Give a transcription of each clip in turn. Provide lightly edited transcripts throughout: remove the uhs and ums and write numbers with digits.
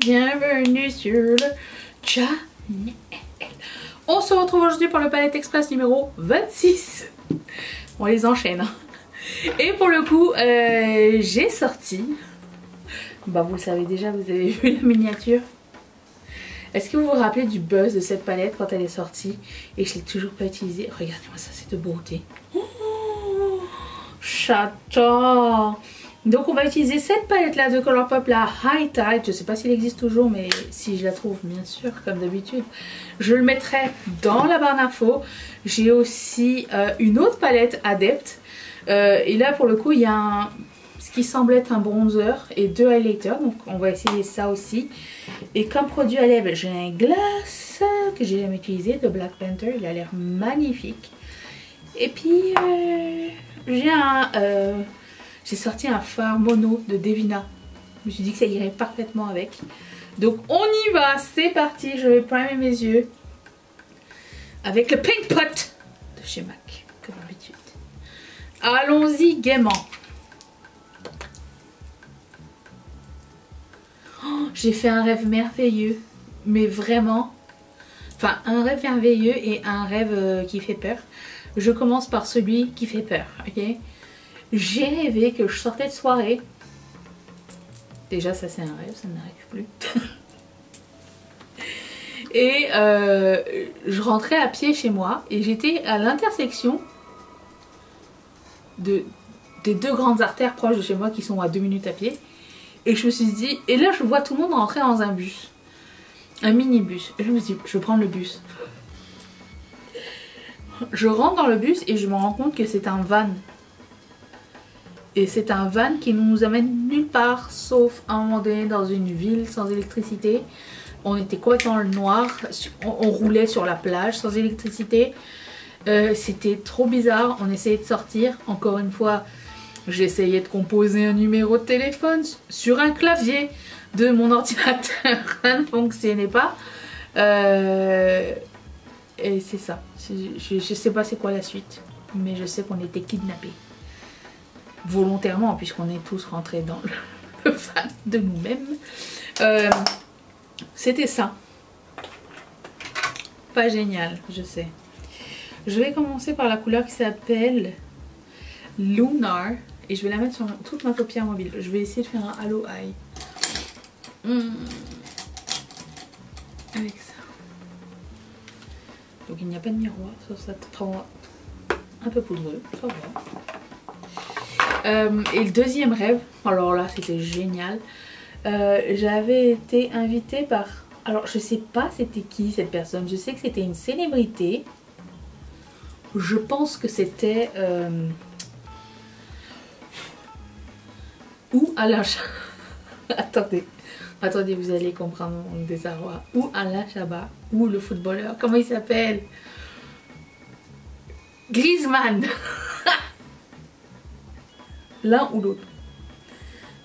bienvenue sur le channel. On se retrouve aujourd'hui pour le Palette Express numéro 26. On les enchaîne. Hein. Et pour le coup, j'ai sorti. Bah vous le savez déjà, vous avez vu la miniature. Est-ce que vous vous rappelez du buzz de cette palette quand elle est sortie et je l'ai toujours pas utilisée? Regardez-moi ça, c'est de beauté. Oh, j'adore. Donc on va utiliser cette palette là de Colourpop, la High Tide. Je sais pas s'il existe toujours, mais si je la trouve, bien sûr, comme d'habitude, je le mettrai dans la barre d'infos. J'ai aussi une autre palette Adept. Et là pour le coup il y a ce qui semble être un bronzer et 2 highlighters. Donc on va essayer ça aussi. Et comme produit à lèvres, j'ai un gloss que j'ai jamais utilisé de Black Panther. Il a l'air magnifique. Et puis j'ai sorti un fard mono de Devina. Je me suis dit que ça irait parfaitement avec. Donc on y va, c'est parti. Je vais primer mes yeux avec le Pink Pot de chez MAC, comme d'habitude. Allons-y gaiement. Oh, j'ai fait un rêve merveilleux, mais vraiment. Enfin, un rêve merveilleux et un rêve qui fait peur. Je commence par celui qui fait peur, ok? J'ai rêvé que je sortais de soirée. Déjà ça c'est un rêve, ça n'arrive plus. Et je rentrais à pied chez moi et j'étais à l'intersection des 2 grandes artères proches de chez moi qui sont à 2 minutes à pied. Et je me suis dit, et là je vois tout le monde rentrer dans un bus. Un minibus. Et je me suis dit, je vais prendre le bus. Je rentre dans le bus et je me rends compte que c'est un van. Et c'est un van qui ne nous amène nulle part, sauf à un moment donné dans une ville sans électricité. On était complètement dans le noir, on roulait sur la plage sans électricité. C'était trop bizarre, on essayait de sortir. Encore une fois, j'essayais de composer un numéro de téléphone sur un clavier de mon ordinateur. Ça ne fonctionnait pas. Et c'est ça. Je sais pas c'est quoi la suite, mais je sais qu'on était kidnappés. Volontairement, puisqu'on est tous rentrés dans le van de nous-mêmes. C'était ça. Pas génial, je sais. Je vais commencer par la couleur qui s'appelle Lunar. Et je vais la mettre sur toute ma paupière mobile. Je vais essayer de faire un halo eye. Avec ça. Donc il n'y a pas de miroir. Ça te rend un peu poudreux. Ça va. Et le deuxième rêve, alors là c'était génial, j'avais été invitée par, alors je sais pas c'était qui cette personne, je sais que c'était une célébrité, je pense que c'était ou Alain attendez, vous allez comprendre mon désarroi, ou Alain Chabat, ou le footballeur, comment il s'appelle, Griezmann. L'un ou l'autre.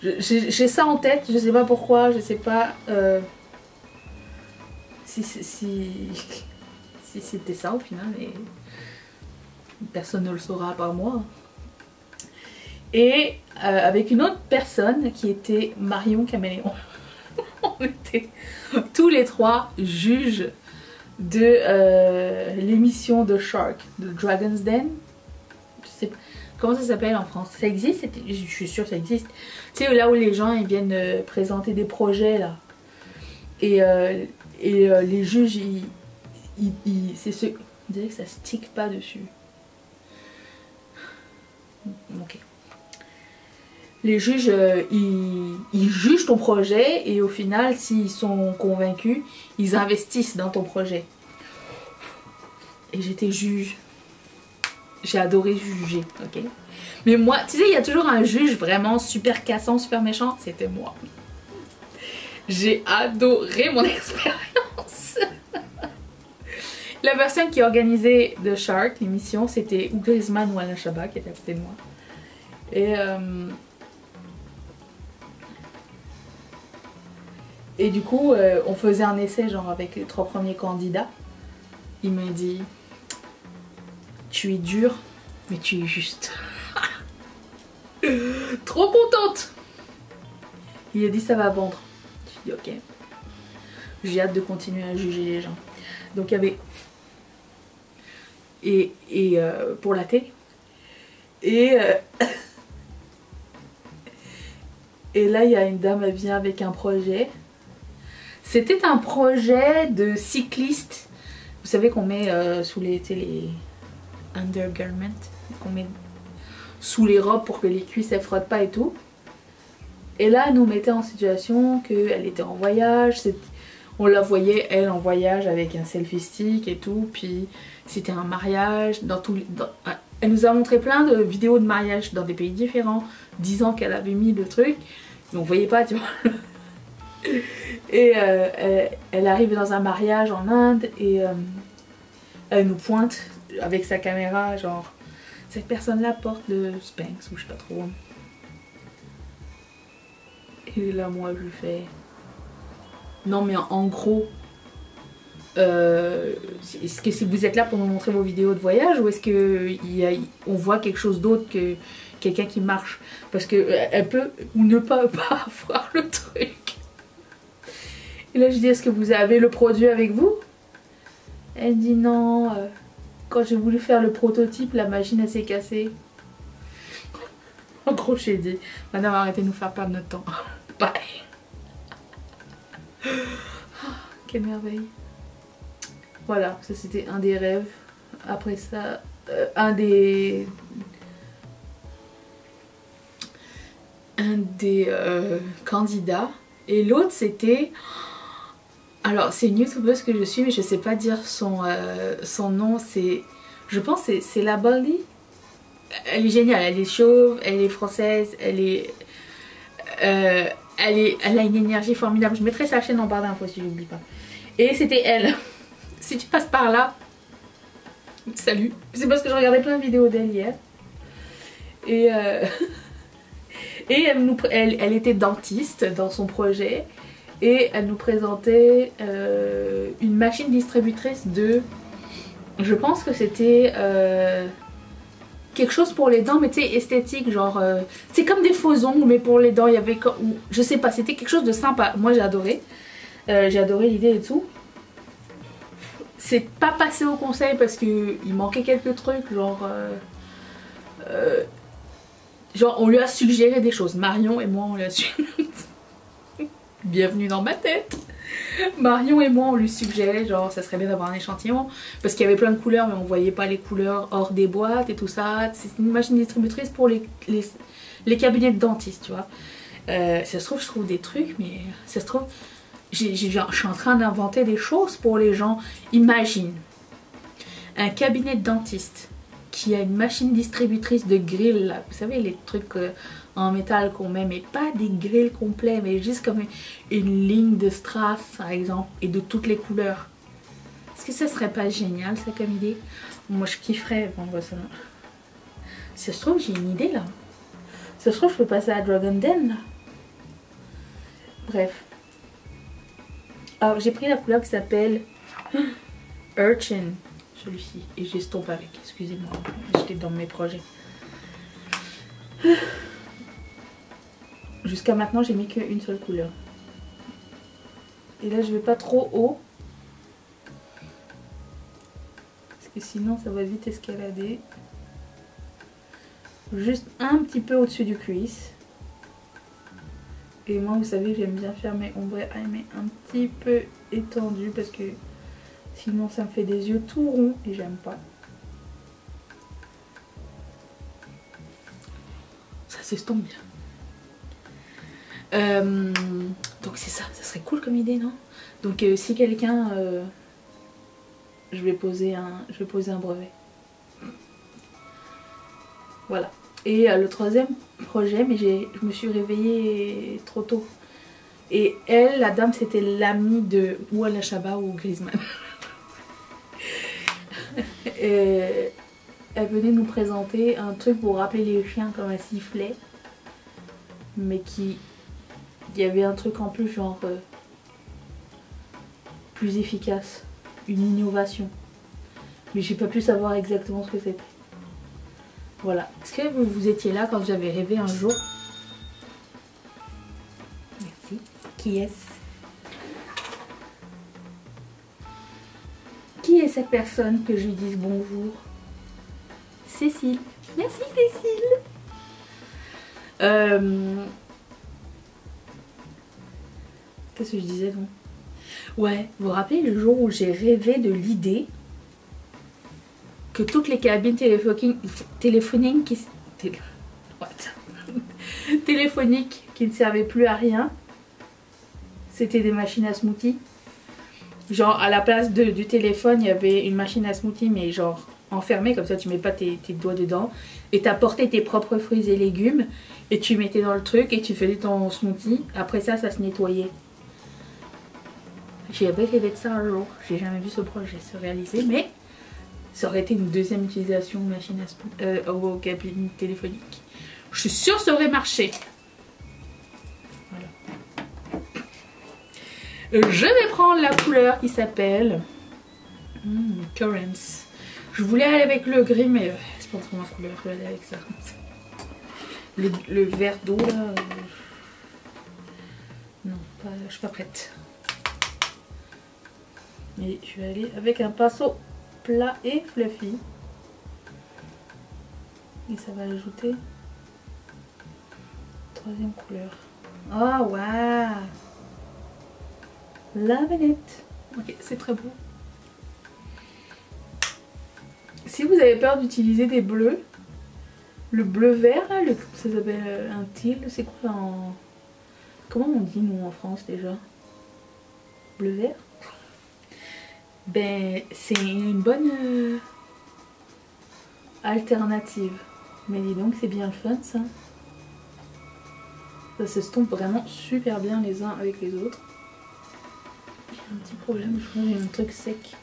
J'ai ça en tête, je sais pas pourquoi, je sais pas si c'était ça au final, mais personne ne le saura à part moi. Et avec une autre personne qui était Marion Caméléon. On était tous les 3 juges de l'émission de Shark, de Dragon's Den. Je sais pas. Comment ça s'appelle en France? Ça existe? Je suis sûre que ça existe. Tu sais, là où les gens ils viennent présenter des projets là. Et les juges, c'est ceux... On dirait que ça stick pas dessus. Ok. Les juges, ils jugent ton projet et au final, s'ils sont convaincus, ils investissent dans ton projet. Et j'étais juge. J'ai adoré juger, ok? Mais moi, tu sais, il y a toujours un juge vraiment super cassant, super méchant. C'était moi. J'ai adoré mon expérience. La personne qui organisait The Shark, l'émission, c'était ou Griezmann ou Alain Chabat qui était à côté de moi. Et du coup, on faisait un essai genre avec les 3 premiers candidats. Il m'a dit... Tu es dure, mais tu es juste. Trop contente. Il a dit ça va vendre. Je dis ok. J'ai hâte de continuer à juger les gens. Donc il y avait... pour la thé. Et là, il y a une dame, elle vient avec un projet. C'était un projet de cycliste. Vous savez qu'on met sous les undergarments, qu'on met sous les robes pour que les cuisses elles frottent pas et tout. Et là, elle nous mettait en situation qu'elle était en voyage. On la voyait, elle, en voyage avec un selfie stick et tout. Puis c'était un mariage. Elle nous a montré plein de vidéos de mariage dans des pays différents, disant qu'elle avait mis le truc. Mais on voyait pas, tu vois. Et elle arrive dans un mariage en Inde et elle nous pointe avec sa caméra, genre, cette personne-là porte le Spanx ou je sais pas trop. Et là, moi, je lui fais... Non, mais en gros, est-ce que si vous êtes là pour nous montrer vos vidéos de voyage ou est-ce qu'on voit quelque chose d'autre que quelqu'un qui marche? Parce qu'elle peut ou ne peut pas voir le truc. Et là, je dis, est-ce que vous avez le produit avec vous? Elle dit non. Quand j'ai voulu faire le prototype, la machine, elle s'est cassée. En gros, j'ai dit, madame, arrêtez de nous faire perdre notre temps. Bye. Quelle merveille. Voilà, ça c'était un des rêves. Après ça, un des candidats. Et l'autre c'était... Alors c'est une youtubeuse que je suis mais je sais pas dire son nom. Je pense que c'est la Baldi. Elle est géniale, elle est chauve, elle est française, elle a une énergie formidable. Je mettrai sa chaîne en barre d'infos si j'oublie pas. Et c'était elle. Si tu passes par là, salut. C'est parce que je regardais plein de vidéos d'elle hier. Et elle était dentiste dans son projet. Et elle nous présentait une machine distributrice de... Je pense que c'était quelque chose pour les dents, mais tu sais, esthétique, genre... c'est comme des faux ongles, mais pour les dents, il y avait... Je sais pas, c'était quelque chose de sympa. Moi, j'ai adoré. J'ai adoré l'idée et tout. C'est pas passé au conseil parce qu'il manquait quelques trucs, genre... genre, on lui a suggéré des choses. Marion et moi, on lui a suggéré... Bienvenue dans ma tête. Marion et moi on lui suggérait genre ça serait bien d'avoir un échantillon parce qu'il y avait plein de couleurs mais on voyait pas les couleurs hors des boîtes et tout ça. C'est une machine distributrice pour les cabinets de dentistes, tu vois. Ça se trouve je trouve des trucs mais ça se trouve je suis en train d'inventer des choses pour les gens. Imagine un cabinet de dentiste qui a une machine distributrice de grilles là. Vous savez les trucs en métal qu'on met, mais pas des grilles complets, mais juste comme une ligne de strass par exemple, et de toutes les couleurs. Est-ce que ça serait pas génial ça comme idée? Moi je kifferais. Bon, bah, ça se trouve j'ai une idée là. Ça se trouve je peux passer à Dragon Den là. Bref. Alors j'ai pris la couleur qui s'appelle Urchin, celui-ci, et j'estompe avec, excusez-moi, j'étais dans mes projets. Jusqu'à maintenant j'ai mis qu'une seule couleur. Et là je vais pas trop haut. Parce que sinon ça va vite escalader. Juste un petit peu au-dessus du cuisse. Et moi vous savez j'aime bien faire mes ombres mais un petit peu étendu parce que sinon ça me fait des yeux tout ronds et j'aime pas. Ça s'estompe bien. Donc c'est ça serait cool comme idée, non? Donc si quelqu'un je vais poser un brevet. Voilà. Et le troisième projet, mais je me suis réveillée trop tôt. Et elle, la dame, c'était l'amie de Ouala Chaba ou Griezmann. Et elle venait nous présenter un truc pour rappeler les chiens comme un sifflet. Mais il y avait un truc en plus genre plus efficace, une innovation. Mais j'ai pas pu savoir exactement ce que c'était. Voilà. Est-ce que vous étiez là quand j'avais rêvé un jour? Merci. Qui est-ce? Qui est cette personne que je lui dise bonjour? Cécile. Merci Cécile. Qu'est-ce que je disais donc? Ouais, vous vous rappelez le jour où j'ai rêvé de l'idée que toutes les cabines téléphoniques qui ne servaient plus à rien, c'était des machines à smoothie. Genre à la place du téléphone, il y avait une machine à smoothie, mais genre enfermée, comme ça tu mets pas tes doigts dedans. Et t'apportais tes propres fruits et légumes et tu mettais dans le truc et tu faisais ton smoothie. Après ça, ça se nettoyait. J'avais rêvé de ça un jour. J'ai jamais vu ce projet se réaliser, mais ça aurait été une deuxième utilisation machine à aux cabines téléphoniques. Je suis sûre que ça aurait marché. Voilà. Je vais prendre la couleur qui s'appelle Currents. Je voulais aller avec le gris, mais c'est pas trop ma couleur. Je vais aller avec ça. Le vert d'eau là. Non, je suis pas prête. Et je vais aller avec un pinceau plat et fluffy. Et ça va ajouter troisième couleur. Oh waouh! Love it! Ok, c'est très beau. Si vous avez peur d'utiliser des bleus, le bleu vert, là, ça s'appelle un teal, c'est quoi en... Comment on dit nous en France déjà? Bleu vert? Ben c'est une bonne alternative. Mais dis donc c'est bien le fun ça. Ça s'estompe vraiment super bien les uns avec les autres. J'ai un petit problème, je crois que j'ai un truc sec.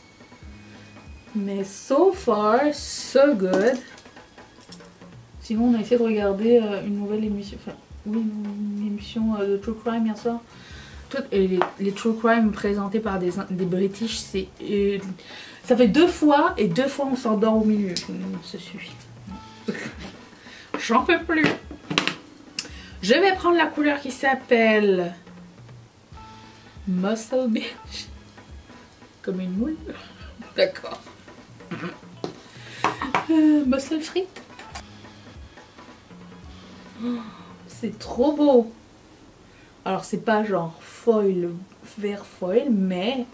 Mais so far, so good. Sinon on a essayé de regarder une nouvelle émission, enfin oui une émission de True Crime hier soir. Les True Crime présentés par des British, c'est ça fait 2 fois et 2 fois on s'endort au milieu. Ça suffit. J'en peux plus. Je vais prendre la couleur qui s'appelle Muscle Beach. Comme une moule. D'accord. Muscle Frites. Oh, c'est trop beau. Alors c'est pas genre foil, vert foil, mais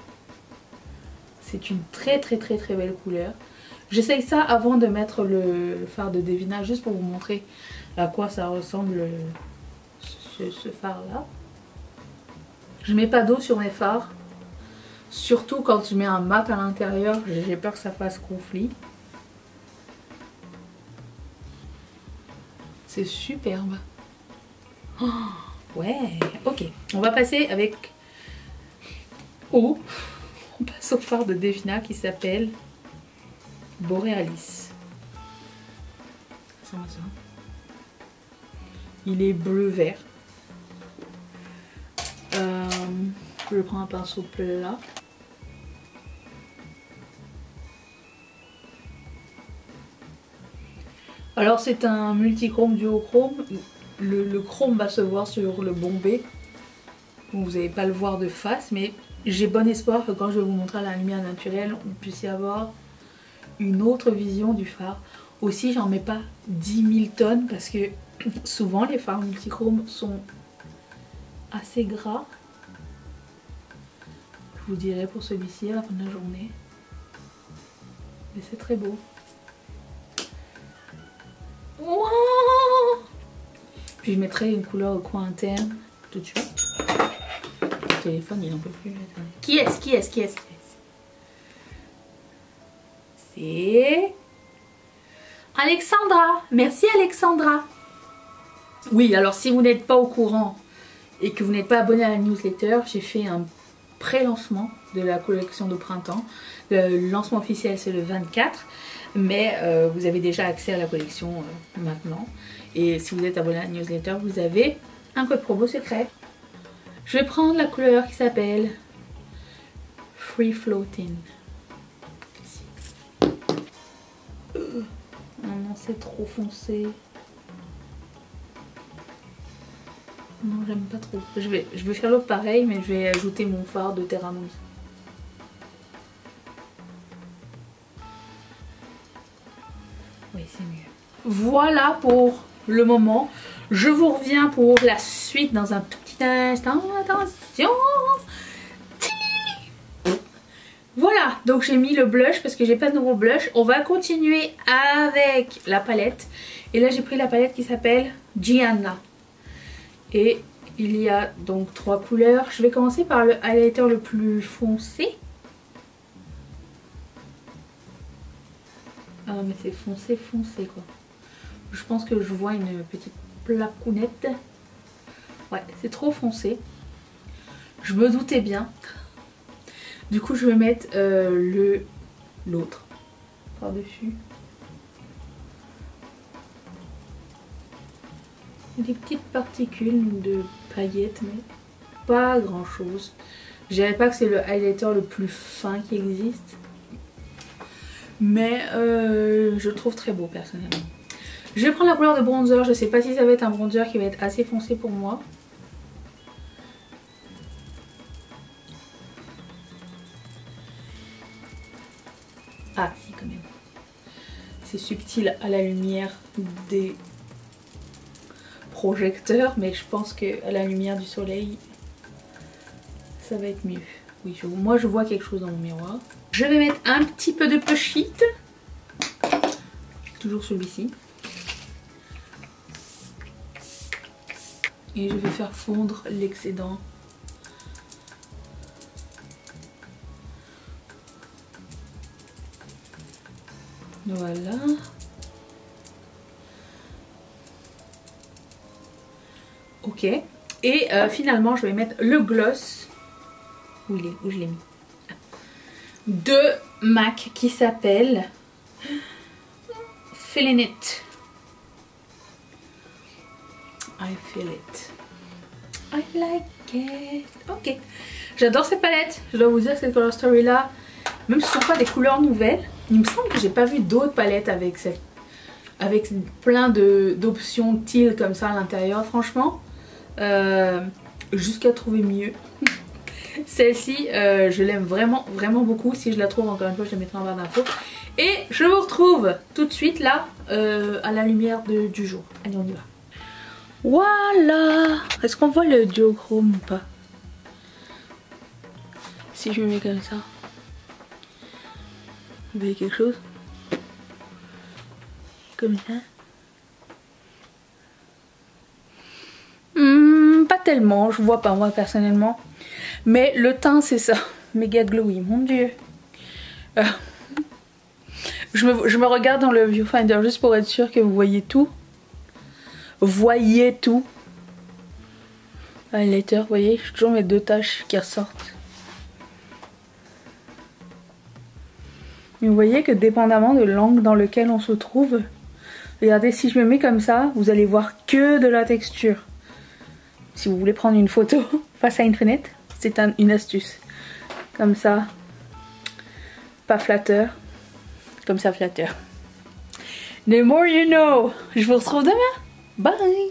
c'est une très belle couleur. J'essaye ça avant de mettre le fard de Devina, juste pour vous montrer à quoi ça ressemble ce fard là. Je mets pas d'eau sur mes fards, surtout quand je mets un mat à l'intérieur, j'ai peur que ça fasse conflit. C'est superbe. Oh, ouais, ok. On va passer avec... Oh, on passe au fard de Devina qui s'appelle Borealis. Ça ressemble à ça. Il est bleu-vert. Je prends un pinceau plat. Alors c'est un multichrome duochrome. Le chrome va se voir sur le bombé. Vous n'allez pas le voir de face, mais j'ai bon espoir que quand je vais vous montrer à la lumière naturelle, on puisse y avoir une autre vision du phare. Aussi, j'en mets pas 10 000 tonnes parce que souvent les fards multichromes sont assez gras. Je vous dirai pour celui-ci à la fin de la journée. Mais c'est très beau. Wow! Puis je mettrai une couleur au coin interne tout de suite. Le téléphone il n'en peut plus. Qui est-ce? C'est Alexandra. Merci Alexandra. Oui, alors si vous n'êtes pas au courant et que vous n'êtes pas abonné à la newsletter, j'ai fait un pré-lancement de la collection de printemps. Le lancement officiel c'est le 24, mais vous avez déjà accès à la collection maintenant. Et si vous êtes abonné à la newsletter, vous avez un code promo secret. Je vais prendre la couleur qui s'appelle Free Floating. Oh non, c'est trop foncé. Non, j'aime pas trop. Je vais faire l'autre pareil, mais je vais ajouter mon fard de Terra Mousse. c'est mieux. Voilà pour le moment. Je vous reviens pour la suite dans un tout petit instant. Attention. Voilà, donc j'ai mis le blush parce que j'ai pas de nouveau blush. On va continuer avec la palette. Et là j'ai pris la palette qui s'appelle Gianna. Et il y a donc 3 couleurs. Je vais commencer par le highlighter le plus foncé. Ah mais c'est foncé foncé quoi. Je pense que je vois une petite placounette. Ouais, c'est trop foncé. Je me doutais bien. Du coup je vais mettre l'autre par-dessus. Des petites particules de paillettes mais pas grand chose. Je dirais pas que c'est le highlighter le plus fin qui existe. Mais je le trouve très beau personnellement. Je vais prendre la couleur de bronzer. Je sais pas si ça va être un bronzer qui va être assez foncé pour moi. Ah si quand même. C'est subtil à la lumière des projecteurs. Mais je pense qu'à la lumière du soleil, ça va être mieux. Oui, moi je vois quelque chose dans mon miroir. Je vais mettre un petit peu de Push It. Toujours celui-ci. Et je vais faire fondre l'excédent. Voilà. Ok. Et finalement, je vais mettre le gloss. Où il est? Où je l'ai mis? De MAC qui s'appelle Feeling It. I feel it. I like it. Ok. J'adore cette palette. Je dois vous dire que cette Color Story là, même si ce ne sont pas des couleurs nouvelles, il me semble que j'ai pas vu d'autres palettes avec plein d'options teal comme ça à l'intérieur. Franchement, jusqu'à trouver mieux. Celle-ci, je l'aime vraiment, vraiment beaucoup. Si je la trouve, encore une fois, je la mettrai en barre d'infos. Et je vous retrouve tout de suite là, à la lumière du jour. Allez, on y va. Voilà. Est-ce qu'on voit le duochrome ou pas? Si je me mets comme ça. Vous voyez quelque chose? Comme ça. Pas tellement, je vois pas moi personnellement. Mais le teint c'est ça. Méga glowy, mon dieu. Je me regarde dans le viewfinder juste pour être sûre que vous voyez tout. Voyez tout. Highlighter, vous voyez, j'ai toujours mes 2 taches qui ressortent. Et vous voyez que dépendamment de l'angle dans lequel on se trouve, regardez, si je me mets comme ça, vous allez voir que de la texture. Si vous voulez prendre une photo face à une fenêtre, c'est une astuce. Comme ça, pas flatteur, comme ça flatteur. The more you know. Je vous retrouve demain. Bye.